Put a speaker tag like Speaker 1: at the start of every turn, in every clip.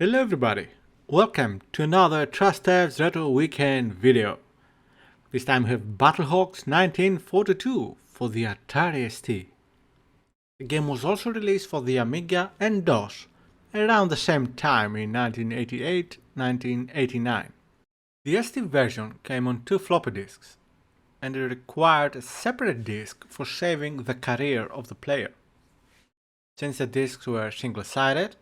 Speaker 1: Hello everybody, welcome to another Trusteft Retro Weekend video. This time we have Battlehawks 1942 for the Atari ST. The game was also released for the Amiga and DOS around the same time in 1988-1989. The ST version came on 2 floppy disks, and it required a separate disk for saving the career of the player. Since the disks were single-sided,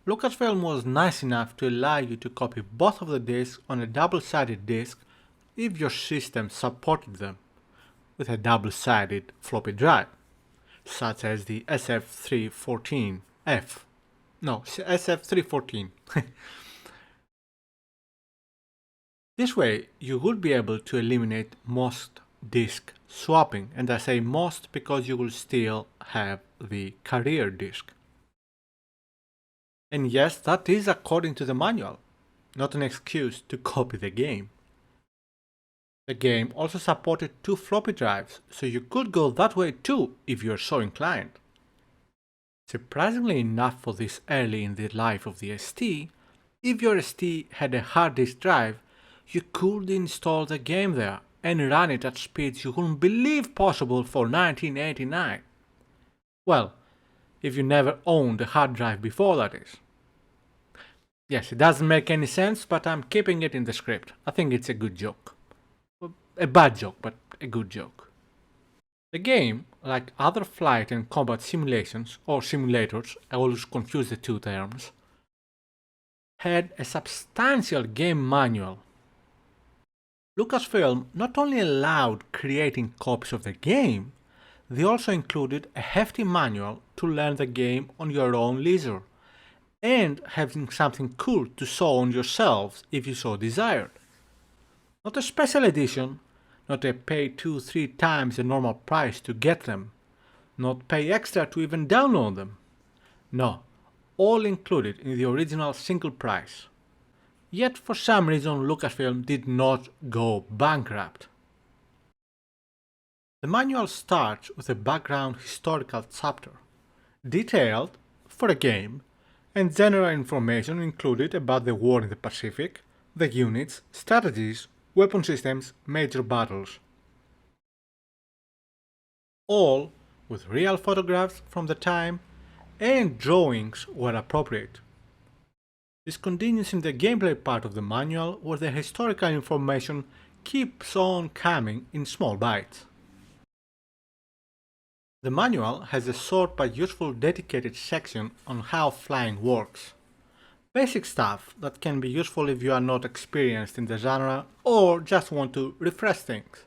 Speaker 1: Lucasfilm was nice enough to allow you to copy both of the disks on a double-sided disk if your system supported them, with a double-sided floppy drive, such as the SF314F. No, SF314. This way, you would be able to eliminate most disk swapping, and I say most because you will still have the carrier disk. And yes, that is according to the manual, not an excuse to copy the game. The game also supported 2 floppy drives, so you could go that way too if you're so inclined. Surprisingly enough for this early in the life of the ST, if your ST had a hard disk drive, you could install the game there and run it at speeds you wouldn't believe possible for 1989. Well, if you never owned a hard drive before, that is. Yes, it doesn't make any sense, but I'm keeping it in the script. I think it's a good joke. A bad joke, but a good joke. The game, like other flight and combat simulations, or simulators, I always confuse the two terms, had a substantial game manual. Lucasfilm not only allowed creating copies of the game, they also included a hefty manual to learn the game on your own leisure, and having something cool to show on yourselves if you so desired. Not a special edition, not a pay 2-3 times the normal price to get them, not pay extra to even download them. No, all included in the original single price. Yet for some reason Lucasfilm did not go bankrupt. The manual starts with a background historical chapter, detailed for a game, and general information included about the war in the Pacific, the units, strategies, weapon systems, major battles. All with real photographs from the time, and drawings where appropriate. This continues in the gameplay part of the manual, where the historical information keeps on coming in small bites. The manual has a short but useful dedicated section on how flying works. Basic stuff that can be useful if you are not experienced in the genre or just want to refresh things.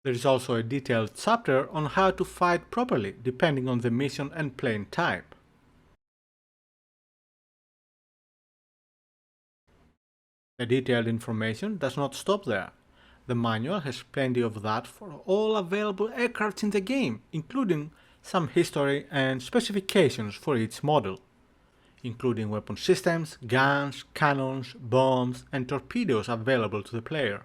Speaker 1: There is also a detailed chapter on how to fight properly depending on the mission and plane type. The detailed information does not stop there. The manual has plenty of that for all available aircrafts in the game, including some history and specifications for each model, including weapon systems, guns, cannons, bombs, and torpedoes available to the player.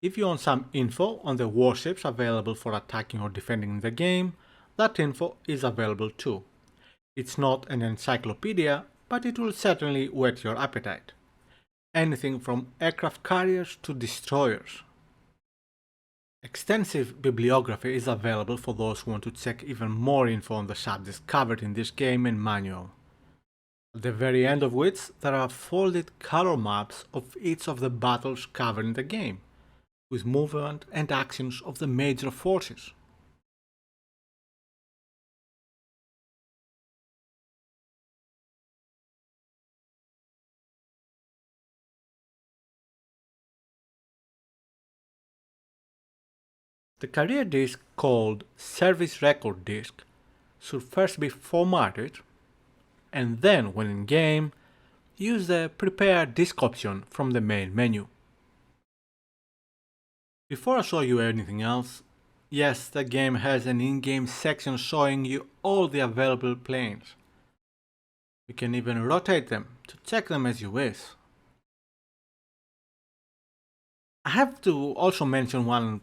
Speaker 1: If you want some info on the warships available for attacking or defending the game, that info is available too. It's not an encyclopedia, but it will certainly whet your appetite. Anything from aircraft carriers to destroyers. Extensive bibliography is available for those who want to check even more info on the subjects covered in this game and manual. At the very end of which there are folded color maps of each of the battles covered in the game, with movement and actions of the major forces. The carrier disk, called Service Record Disk, should first be formatted, and then when in game, use the Prepare Disk option from the main menu. Before I show you anything else, yes, the game has an in-game section showing you all the available planes. You can even rotate them to check them as you wish. I have to also mention one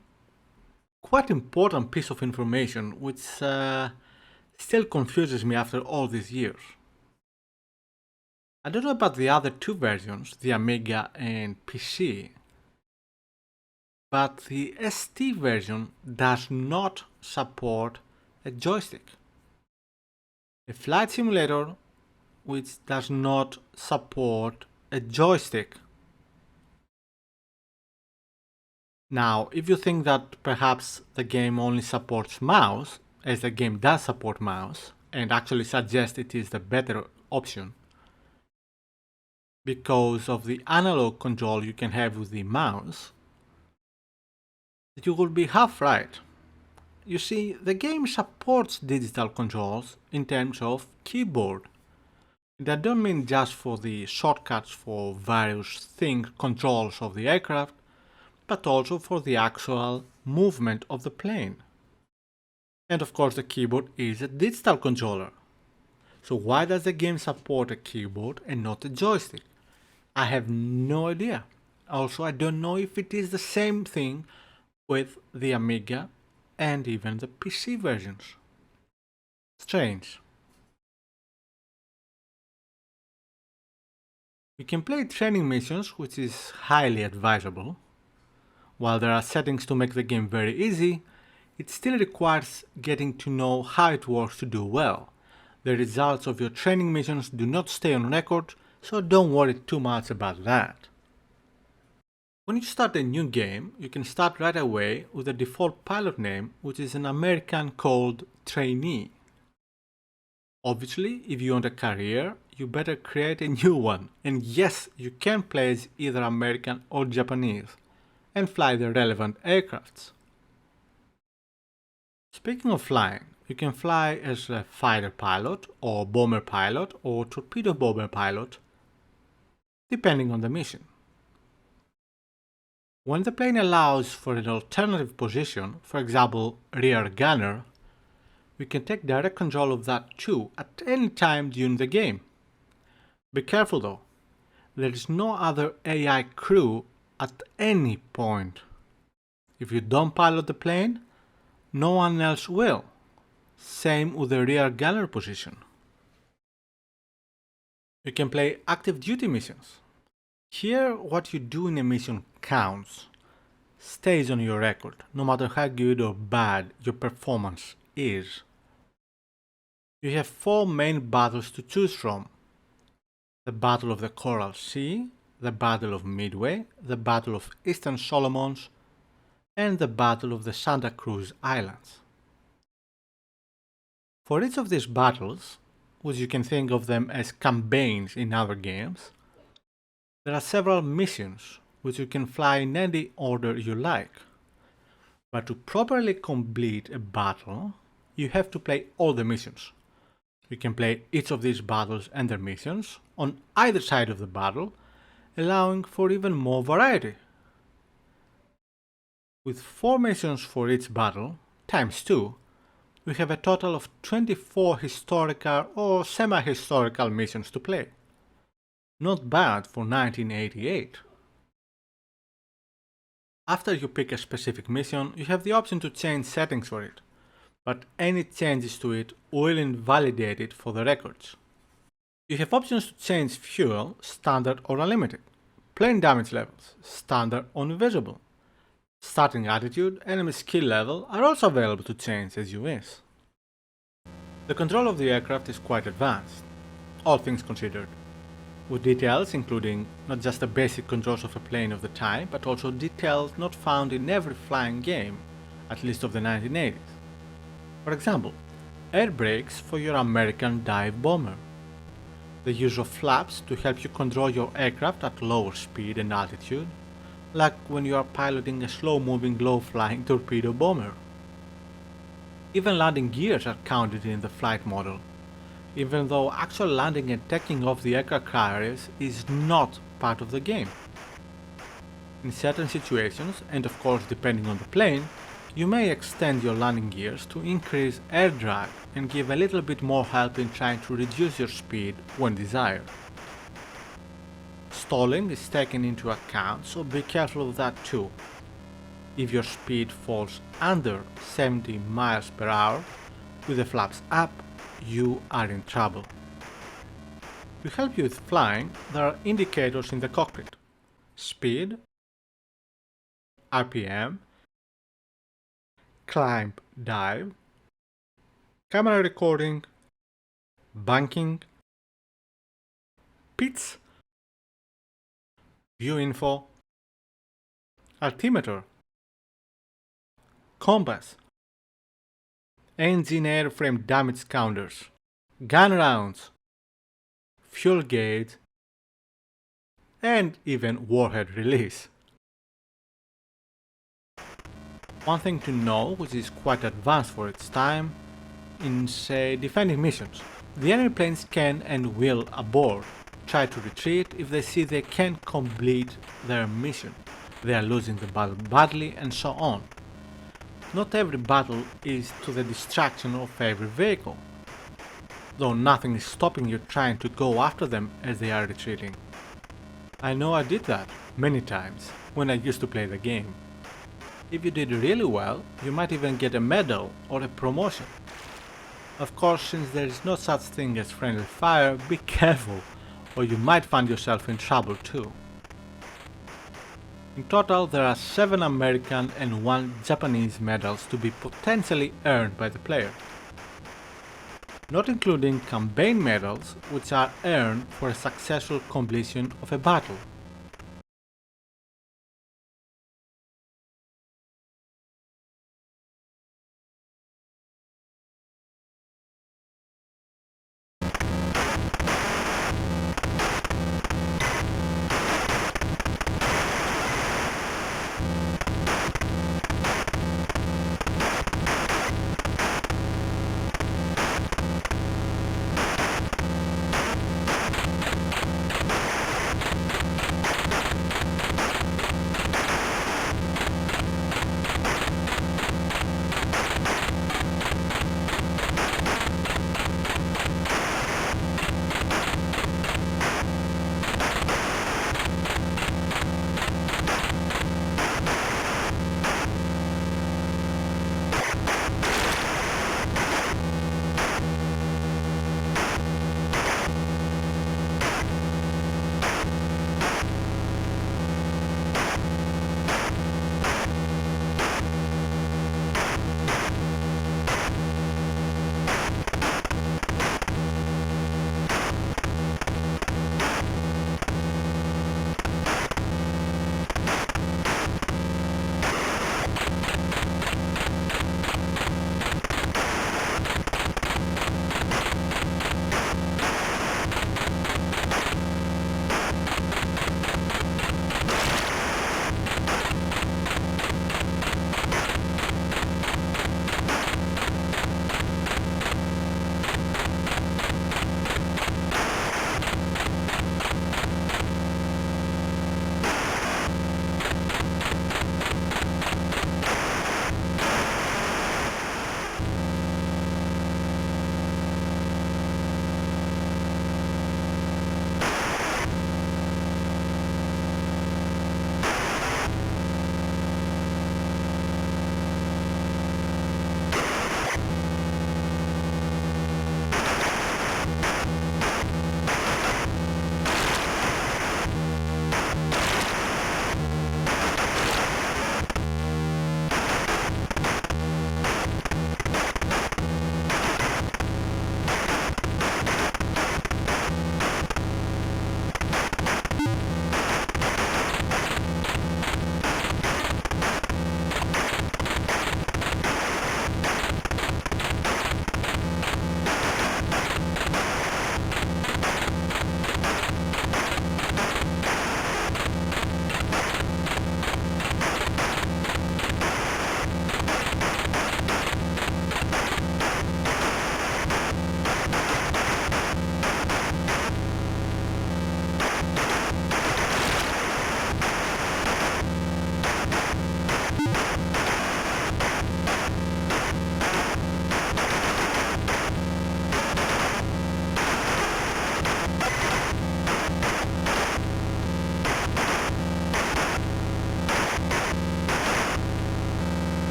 Speaker 1: quite important piece of information which still confuses me after all these years. I don't know about the other two versions, the Amiga and PC, but the ST version does not support a joystick. A flight simulator which does not support a joystick. Now, if you think that perhaps the game only supports mouse, as the game does support mouse, and actually suggests it is the better option, because of the analog control you can have with the mouse, you will be half right. You see, the game supports digital controls in terms of keyboard. And I don't mean just for the shortcuts for various controls of the aircraft, but also for the actual movement of the plane. And of course the keyboard is a digital controller. So why does the game support a keyboard and not a joystick? I have no idea. Also, I don't know if it is the same thing with the Amiga and even the PC versions. Strange. You can play training missions, which is highly advisable. While there are settings to make the game very easy, it still requires getting to know how it works to do well. The results of your training missions do not stay on record, so don't worry too much about that. When you start a new game, you can start right away with the default pilot name, which is an American called Trainee. Obviously, if you want a career, you better create a new one, and yes, you can play as either American or Japanese, and fly the relevant aircrafts. Speaking of flying, you can fly as a fighter pilot, or bomber pilot, or torpedo bomber pilot, depending on the mission. When the plane allows for an alternative position, for example rear gunner, we can take direct control of that too at any time during the game. Be careful though, there is no other AI crew at any point. If you don't pilot the plane, no one else will. Same with the rear gunner position. You can play active duty missions. Here, what you do in a mission counts, stays on your record, no matter how good or bad your performance is. You have 4 main battles to choose from: the Battle of the Coral Sea, the Battle of Midway, the Battle of Eastern Solomons, and the Battle of the Santa Cruz Islands. For each of these battles, which you can think of them as campaigns in other games, there are several missions which you can fly in any order you like. But to properly complete a battle, you have to play all the missions. You can play each of these battles and their missions on either side of the battle, allowing for even more variety. With 4 missions for each battle, times 2, we have a total of 24 historical or semi-historical missions to play. Not bad for 1988. After you pick a specific mission, you have the option to change settings for it, but any changes to it will invalidate it for the records. You have options to change fuel, standard or unlimited, plane damage levels, standard or invisible. Starting attitude, enemy skill level are also available to change as you wish. The control of the aircraft is quite advanced, all things considered, with details including not just the basic controls of a plane of the time, but also details not found in every flying game, at least of the 1980s. For example, air brakes for your American dive bomber, the use of flaps to help you control your aircraft at lower speed and altitude, like when you are piloting a slow-moving, low-flying torpedo bomber. Even landing gears are counted in the flight model, even though actual landing and taking off the aircraft carriers is not part of the game. In certain situations, and of course depending on the plane, you may extend your landing gears to increase air drag and give a little bit more help in trying to reduce your speed when desired. Stalling is taken into account, so be careful of that too. If your speed falls under 70 miles per hour with the flaps up, you are in trouble. To help you with flying, there are indicators in the cockpit: speed, RPM, climb, dive, camera recording, banking, pitch, view info, altimeter, compass, engine airframe damage counters, gun rounds, fuel gauge, and even warhead release. One thing to know, which is quite advanced for its time, in say defending missions. The enemy planes can and will abort, try to retreat if they see they can't complete their mission, they are losing the battle badly, and so on. Not every battle is to the destruction of every vehicle, though nothing is stopping you trying to go after them as they are retreating. I know I did that many times when I used to play the game. If you did really well, you might even get a medal or a promotion. Of course, since there is no such thing as friendly fire, be careful, or you might find yourself in trouble too. In total, there are 7 American and 1 Japanese medals to be potentially earned by the player, not including campaign medals, which are earned for a successful completion of a battle.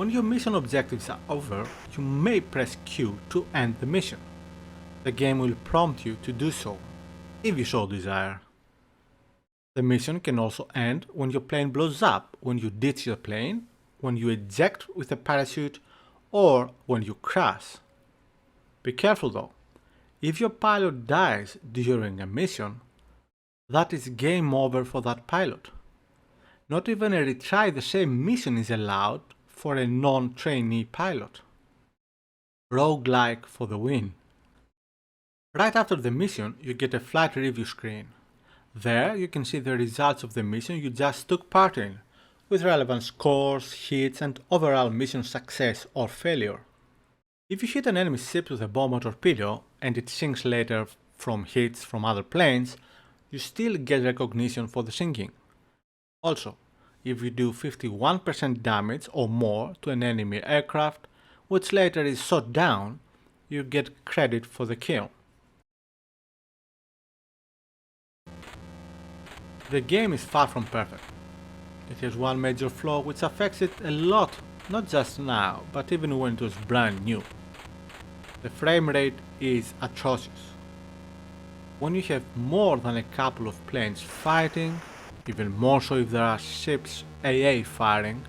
Speaker 1: When your mission objectives are over, you may press Q to end the mission. The game will prompt you to do so, if you so desire. The mission can also end when your plane blows up, when you ditch your plane, when you eject with a parachute, or when you crash. Be careful though, if your pilot dies during a mission, that is game over for that pilot. Not even a retry the same mission is allowed for a non-trainee pilot. Roguelike for the win. Right after the mission, you get a flight review screen. There you can see the results of the mission you just took part in, with relevant scores, hits and overall mission success or failure. If you hit an enemy ship with a bomb or torpedo and it sinks later from hits from other planes, you still get recognition for the sinking. Also, if you do 51% damage or more to an enemy aircraft, which later is shot down, you get credit for the kill. The game is far from perfect. It has one major flaw which affects it a lot, not just now, but even when it was brand new. The frame rate is atrocious. When you have more than a couple of planes fighting, even more so if there are ships AA firing,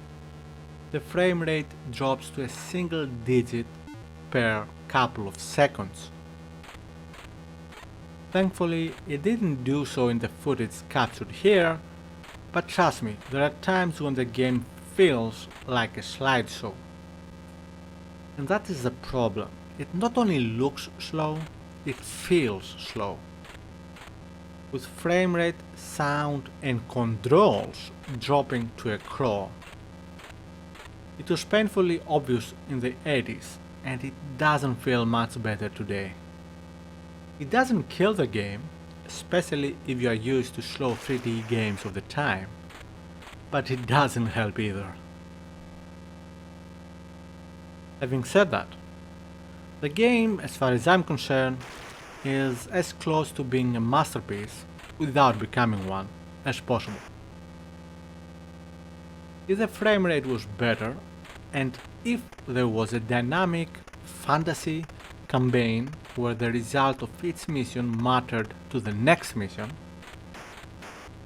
Speaker 1: the frame rate drops to a single digit per couple of seconds. Thankfully, it didn't do so in the footage captured here, but trust me, there are times when the game feels like a slideshow. And that is the problem. It not only looks slow, it feels slow. With frame rate, sound and controls dropping to a crawl. It was painfully obvious in the 80s, and it doesn't feel much better today. It doesn't kill the game, especially if you are used to slow 3D games of the time, but it doesn't help either. Having said that, the game, as far as I'm concerned, is as close to being a masterpiece without becoming one as possible. If the frame rate was better, and if there was a dynamic fantasy campaign where the result of each mission mattered to the next mission,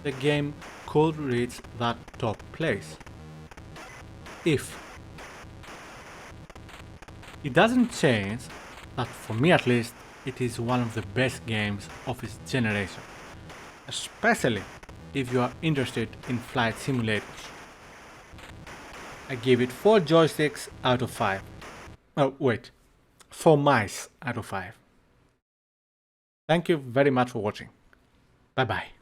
Speaker 1: the game could reach that top place. If. It doesn't change that, for me at least, it is one of the best games of its generation, especially if you are interested in flight simulators. I give it 4 joysticks out of 5. Oh wait, 4 mice out of 5. Thank you very much for watching. Bye bye.